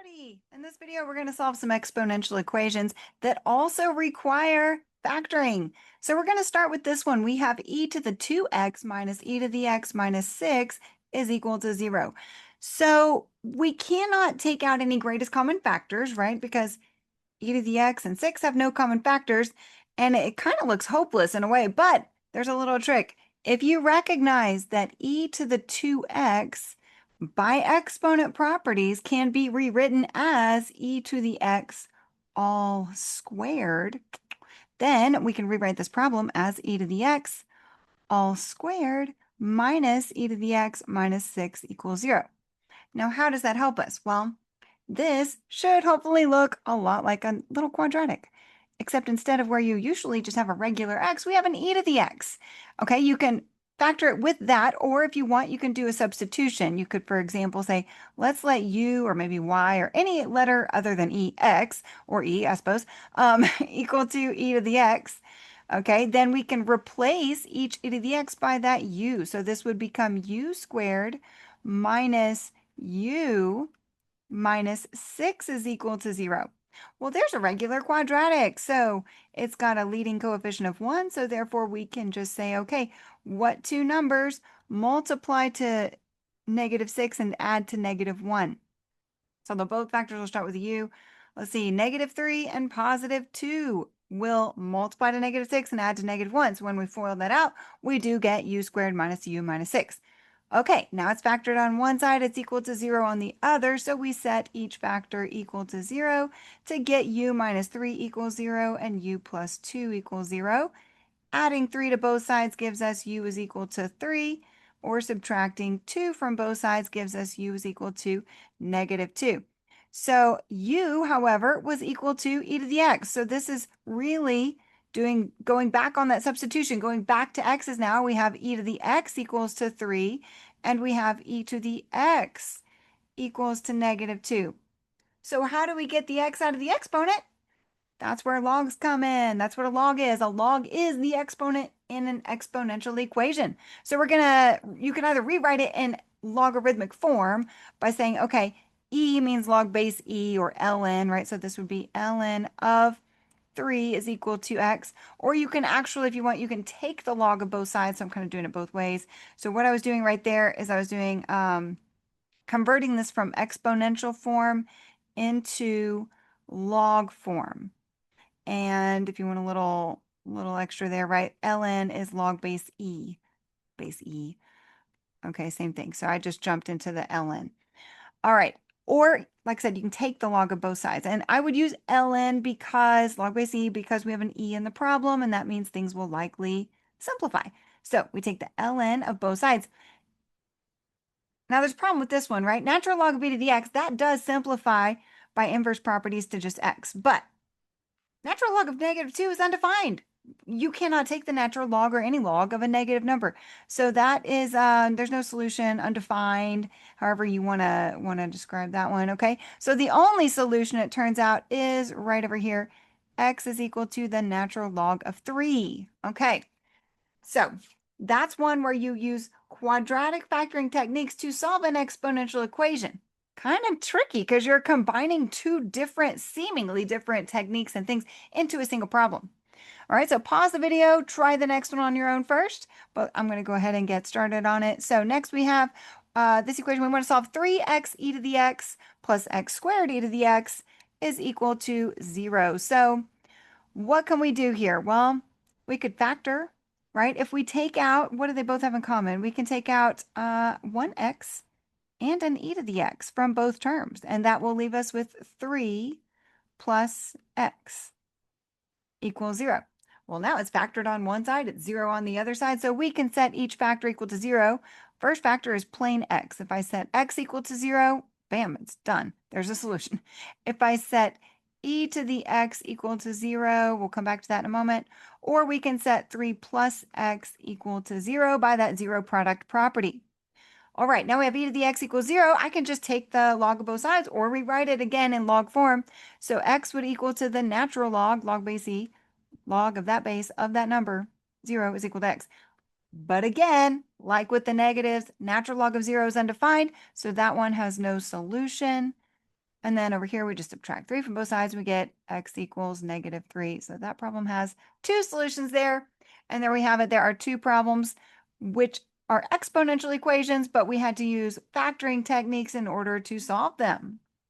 Howdy! In this video, we're going to solve some exponential equations that also require factoring. So we're going to start with this one. We have e to the 2x minus e to the x minus 6 is equal to 0. So we cannot take out any greatest common factors, right? Because e to the x and 6 have no common factors, and it kind of looks hopeless in a way, but there's a little trick. If you recognize that e to the 2x by exponent properties can be rewritten as e to the x all squared, then we can rewrite this problem as e to the x all squared minus e to the x minus 6 equals 0. Now, how does that help us? Well, this should hopefully look a lot like a little quadratic, except instead of where you usually just have a regular x, we have an e to the x. Okay, you can factor it with that, or if you want, you can do a substitution. You could, for example, say, let's let u or maybe y or any letter other than e, x, or e, I suppose, equal to e to the x. Okay, then we can replace each e to the x by that u. So this would become u squared minus u minus 6 is equal to 0. Well, there's a regular quadratic, so it's got a leading coefficient of 1, so therefore we can just say, okay, what two numbers multiply to negative 6 and add to negative 1? So the both factors will start with a u. Let's see, negative 3 and positive 2 will multiply to negative 6 and add to negative 1. So when we FOIL that out, we do get u squared minus u minus 6. Okay, now it's factored on one side, it's equal to 0 on the other, so we set each factor equal to 0 to get u minus 3 equals 0 and u plus 2 equals 0. Adding 3 to both sides gives us u is equal to 3, or subtracting 2 from both sides gives us u is equal to negative 2. So u, however, was equal to e to the x. So this is really going back on that substitution, going back to x's now, we have e to the x equals to 3, and we have e to the x equals to negative 2. So how do we get the x out of the exponent? That's where logs come in. That's what a log is. A log is the exponent in an exponential equation. So you can either rewrite it in logarithmic form by saying, okay, e means log base e or ln, right? So this would be ln of 3 is equal to x, or you can actually, if you want, you can take the log of both sides. So I'm kind of doing it both ways. So what I was doing right there is I was doing converting this from exponential form into log form. And if you want a little extra there, right? ln is log base e, base e. Okay, same thing. So I just jumped into the ln. All right. Or, like I said, you can take the log of both sides. And I would use ln because, log base e, because we have an e in the problem, and that means things will likely simplify. So we take the ln of both sides. Now there's a problem with this one, right? Natural log of e to the x, that does simplify by inverse properties to just x. But natural log of negative 2 is undefined. You cannot take the natural log or any log of a negative number. So that is, there's no solution, undefined, however you want to describe that one, okay? So the only solution, it turns out, is right over here. X is equal to the natural log of 3, okay? So that's one where you use quadratic factoring techniques to solve an exponential equation. Kind of tricky because you're combining two different, seemingly different techniques and things into a single problem. All right, so pause the video, try the next one on your own first, but I'm going to go ahead and get started on it. So next we have this equation. We want to solve 3x e to the x plus x squared e to the x is equal to 0. So what can we do here? Well, we could factor, right? If we take out, what do they both have in common? We can take out 1x and an e to the x from both terms, and that will leave us with 3 plus x equals 0. Well, now it's factored on one side, it's 0 on the other side, so we can set each factor equal to 0. First factor is plain x. If I set x equal to 0, bam, it's done. There's a solution. If I set e to the x equal to 0, we'll come back to that in a moment, or we can set 3 plus x equal to 0 by that zero product property. All right, now we have e to the x equals 0. I can just take the log of both sides or rewrite it again in log form. So x would equal to the natural log base e, log of that base of that number, 0 is equal to x. But again, like with the negatives, natural log of 0 is undefined, so that one has no solution. And then over here, we just subtract 3 from both sides. We get x equals -3. So that problem has two solutions there. And there we have it. There are two problems which are exponential equations, but we had to use factoring techniques in order to solve them.